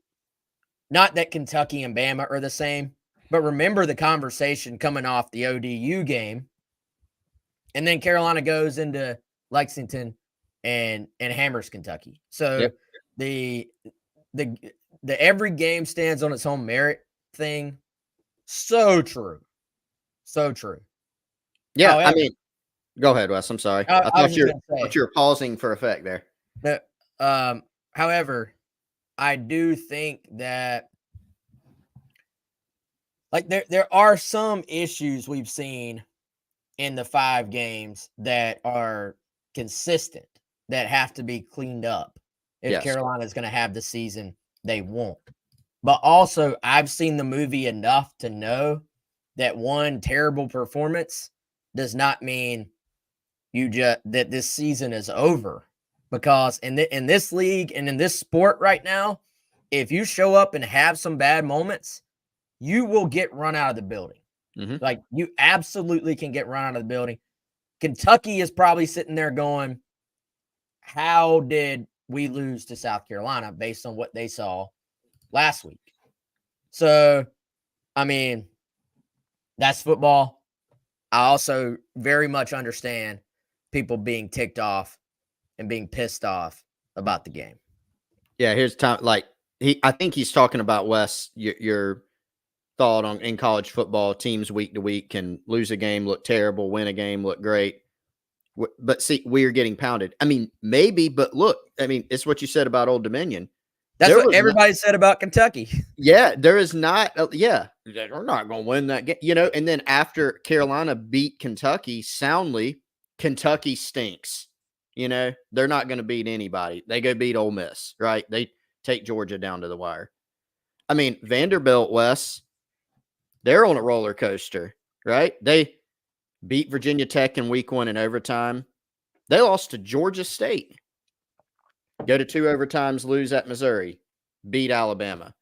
not that Kentucky and Bama are the same, but remember the conversation coming off the ODU game, and then Carolina goes into Lexington and hammers Kentucky. So yep. the every game stands on its own merit thing, so true. So true. Yeah, However, I mean, go ahead, Wes. I'm sorry. I thought you were pausing for effect there. But, however, I do think that like there are some issues we've seen in the 5 games that are consistent that have to be cleaned up if Carolina is going to have the season they want. But also, I've seen the movie enough to know that one terrible performance does not mean that this season is over, because in this league and in this sport right now, if you show up and have some bad moments, you will get run out of the building. Mm-hmm. Like you absolutely can get run out of the building. Kentucky is probably sitting there going, how did we lose to South Carolina based on what they saw last week? So, I mean, that's football. I also very much understand people being ticked off and being pissed off about the game. Yeah, here's time. Like I think he's talking about, Wes, your thought on in college football, teams week to week can lose a game, look terrible, win a game, look great. But see, we are getting pounded. I mean, maybe, but look, I mean, it's what you said about Old Dominion. That's what everybody said about Kentucky. Yeah, there is not. Yeah, we're not going to win that game, you know. And then after Carolina beat Kentucky soundly, Kentucky stinks. You know, they're not going to beat anybody. They go beat Ole Miss, right? They take Georgia down to the wire. I mean, Vanderbilt, Wes, they're on a roller coaster, right? They beat Virginia Tech in week 1 in overtime. They lost to Georgia State. Go to 2 overtimes, lose at Missouri, beat Alabama.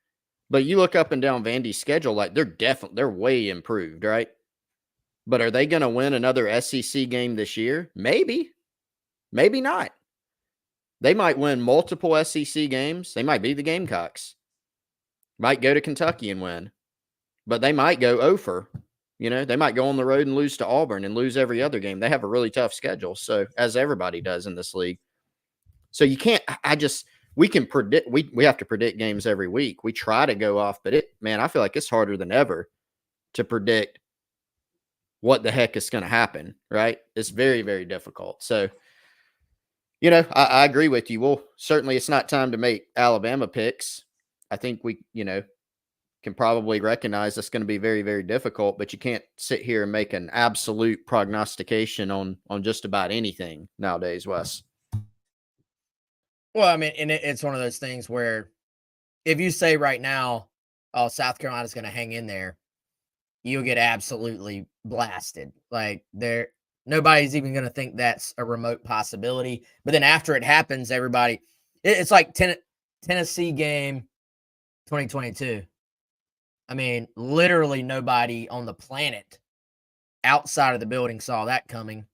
But you look up and down Vandy's schedule, like they're way improved, right? But are they going to win another SEC game this year? Maybe. Maybe not. They might win multiple SEC games. They might be the Gamecocks. Might go to Kentucky and win. But they might go over. You know, they might go on the road and lose to Auburn and lose every other game. They have a really tough schedule. So, as everybody does in this league. So you can't, we can predict, we have to predict games every week. We try to go off, but I feel like it's harder than ever to predict what the heck is going to happen, right? It's very, very difficult. So, you know, I agree with you. Well, certainly it's not time to make Alabama picks. I think we, you know, can probably recognize that's going to be very, very difficult, but you can't sit here and make an absolute prognostication on just about anything nowadays, Wes. Well, I mean, and it's one of those things where if you say right now, oh, South Carolina's going to hang in there, you'll get absolutely blasted. Like nobody's even going to think that's a remote possibility. But then after it happens, it's like Tennessee game 2022. I mean, literally nobody on the planet outside of the building saw that coming.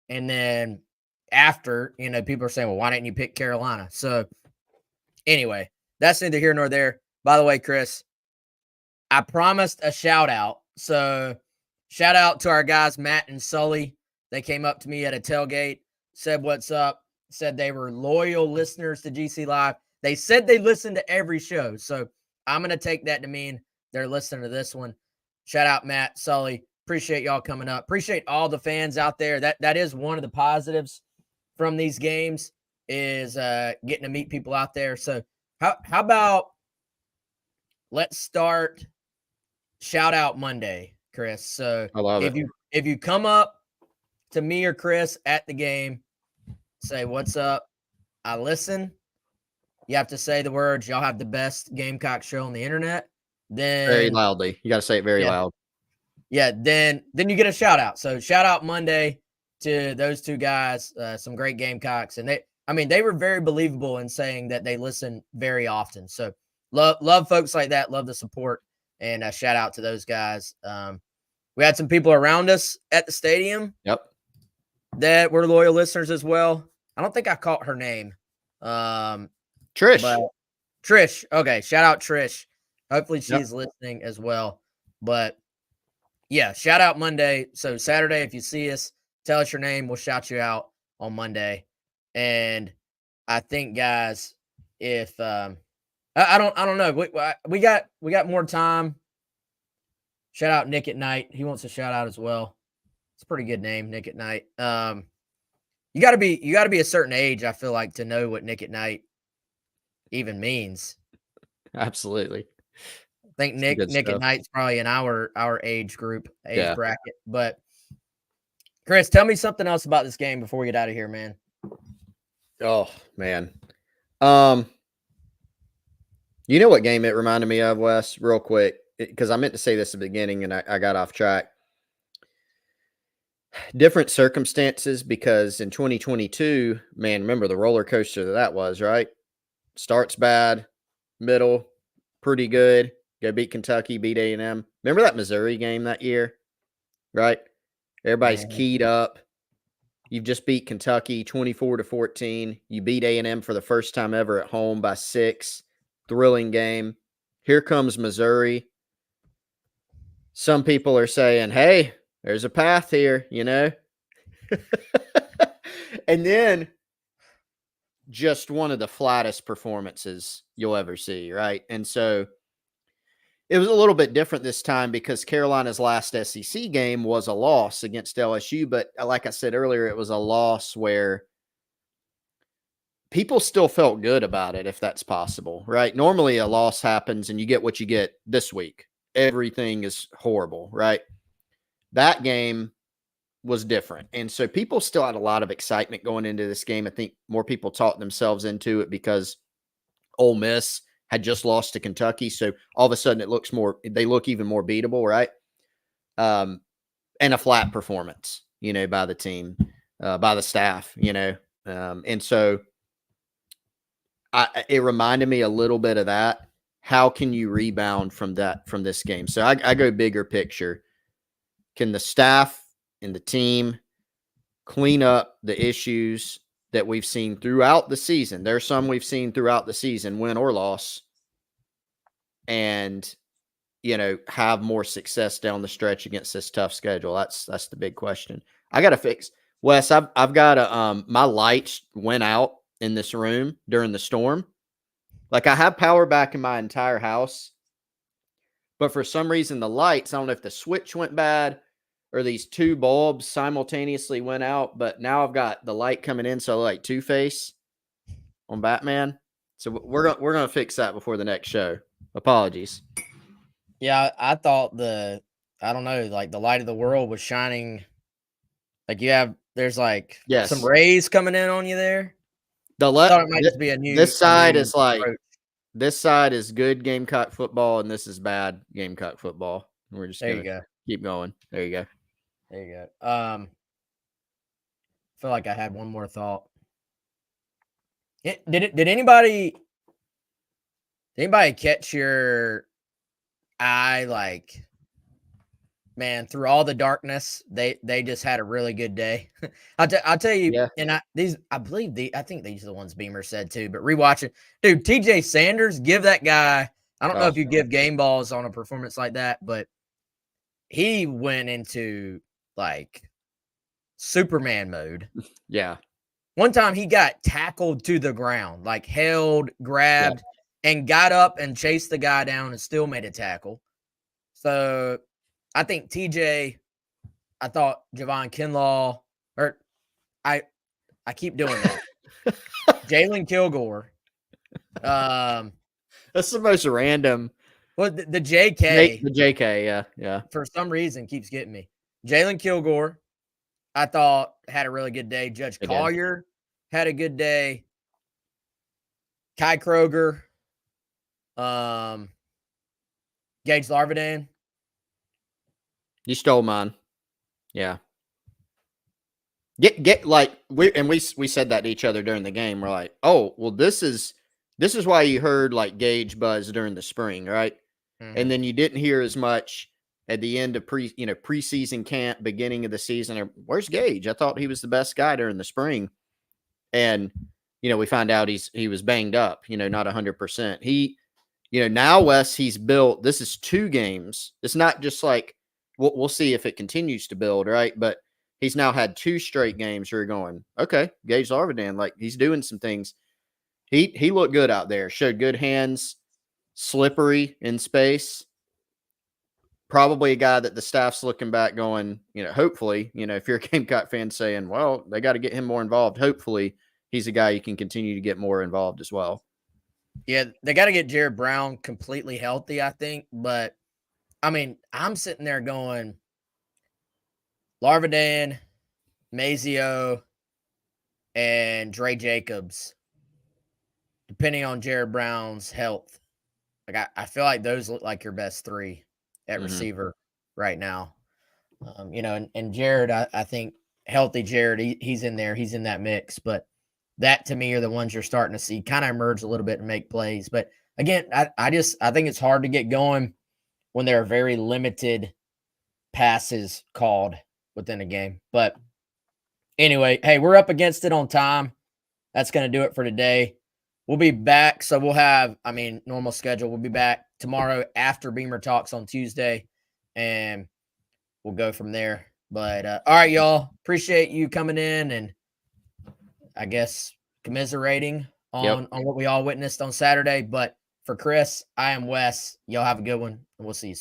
And then after, people are saying, well, why didn't you pick Carolina? So anyway, that's neither here nor there. By the way, Chris, I promised a shout out. So shout out to our guys, Matt and Sully. They came up to me at a tailgate, said what's up, said they were loyal listeners to GC Live. They said they listened to every show. So I'm going to take that to mean they're listening to this one. Shout out, Matt, Sully. Appreciate y'all coming up. Appreciate all the fans out there. That is one of the positives from these games is getting to meet people out there. So how about let's start shout out Monday, Chris. So I love it. If you come up to me or Chris at the game, say what's up. I listen. You have to say the words. Y'all have the best Gamecock show on the internet. Then Very loudly. You got to say it very loud. Yeah, then you get a shout out. So shout out Monday to those two guys, some great Gamecocks. And they were very believable in saying that they listen very often. So love folks like that, love the support, and shout out to those guys. We had some people around us at the stadium. Yep. That were loyal listeners as well. I don't think I caught her name. Trish. Trish. Okay, shout out Trish. Hopefully she's listening as well. But yeah, shout out Monday. So Saturday, if you see us, tell us your name. We'll shout you out on Monday. And I think, guys, if I don't know, we got more time. Shout out Nick at Night. He wants a shout out as well. It's a pretty good name, Nick at Night. You got to be a certain age, I feel like, to know what Nick at Night even means. Absolutely. I think Nick at Night's probably in our age group, bracket. But Chris, tell me something else about this game before we get out of here, man. Oh, man. You know what game it reminded me of, Wes, real quick, because I meant to say this at the beginning and I got off track. Different circumstances, because in 2022, man, remember the roller coaster that was, right? Starts bad, middle, pretty good. Go beat Kentucky, beat A&M. Remember that Missouri game that year, right? Everybody's keyed up. You've just beat Kentucky 24-14. You beat A&M for the first time ever at home by 6. Thrilling game. Here comes Missouri. Some people are saying, hey, there's a path here, And then just one of the flattest performances you'll ever see, right? And so it was a little bit different this time because Carolina's last SEC game was a loss against LSU. But like I said earlier, it was a loss where people still felt good about it, if that's possible, right? Normally a loss happens and you get what you get this week. Everything is horrible, right? That game was different. And so people still had a lot of excitement going into this game. I think more people talked themselves into it because Ole Miss had just lost to Kentucky. So all of a sudden they look even more beatable, right? And a flat performance, by the team, by the staff, and so it reminded me a little bit of that. How can you rebound from this game? So I go bigger picture. Can the staff and the team clean up the issues that we've seen throughout the season? There's some we've seen throughout the season, win or loss, and have more success down the stretch against this tough schedule. That's the big question. I got to fix, Wes. I've got to my lights went out in this room during the storm. Like, I have power back in my entire house, but for some reason the lights, I don't know if the switch went bad or these two bulbs simultaneously went out, but now I've got the light coming in, so like Two-Face on Batman. So we're gonna fix that before the next show. Apologies. Yeah, I thought I don't know, like the light of the world was shining. Like there's like some Yes. rays coming in on you there. The I thought le- it might th- just be this a side new is like approach. this side is good Gamecock football, and this is bad Gamecock football. We're just There you gonna go. keep going. There you go. There you go. Feel like I had one more thought. Did anybody catch your eye, like, man, through all the darkness, they just had a really good day. I'll tell you, Yeah. and I think these are the ones Beamer said too, but rewatching, dude, TJ Sanders, give that guy, I don't know Oh, if you give game balls on a performance like that, but he went into like Superman mode. yeah. One time he got tackled to the ground, like held, Yeah. grabbed, and got up and chased the guy down and still made a tackle. So I think I thought Javon Kinlaw, or I keep doing that. Jalen Kilgore. That's the most random. Well, the JK The JK. Yeah. Yeah. for some reason keeps getting me. Jalen Kilgore, I thought had a really good day. Judge They did. Collier had a good day. Kai Kroger, Gage Larvadan. You stole mine. Yeah. Get like we said that to each other during the game. We're like, oh, well, this is why you heard like Gage buzz during the spring, right? And then you didn't hear as much at the end of preseason camp, beginning of the season. Where's Gage? I thought he was the best guy during the spring, and we find out he was banged up. Not 100%. He, now Wes, he's built. This is 2 games. It's not just like we'll see if it continues to build, right? But he's now had 2 straight games where you're going, okay, Gage Larvadan, like he's doing some things. He looked good out there, showed good hands, slippery in space. Probably a guy that the staff's looking back going, hopefully, if you're a Gamecock fan saying, well, they got to get him more involved. Hopefully he's a guy you can continue to get more involved as well. Yeah, they got to get Jared Brown completely healthy, I think. But, I mean, I'm sitting there going, Larvadan, Mazio, and Dre Jacobs, depending on Jared Brown's health. Like, I feel like those look like your best 3 at receiver right now. And Jared, I think healthy Jared, he's in there. He's in that mix. But that, to me, are the ones you're starting to see kind of emerge a little bit and make plays. But, again, I think it's hard to get going when there are very limited passes called within a game. But anyway, hey, we're up against it on time. That's going to do it for today. We'll be back. So we'll have, normal schedule. We'll be back tomorrow after Beamer Talks on Tuesday, and we'll go from there. But all right, y'all. Appreciate you coming in and I guess commiserating on what we all witnessed on Saturday. But for Chris, I am Wes. Y'all have a good one, and we'll see you soon.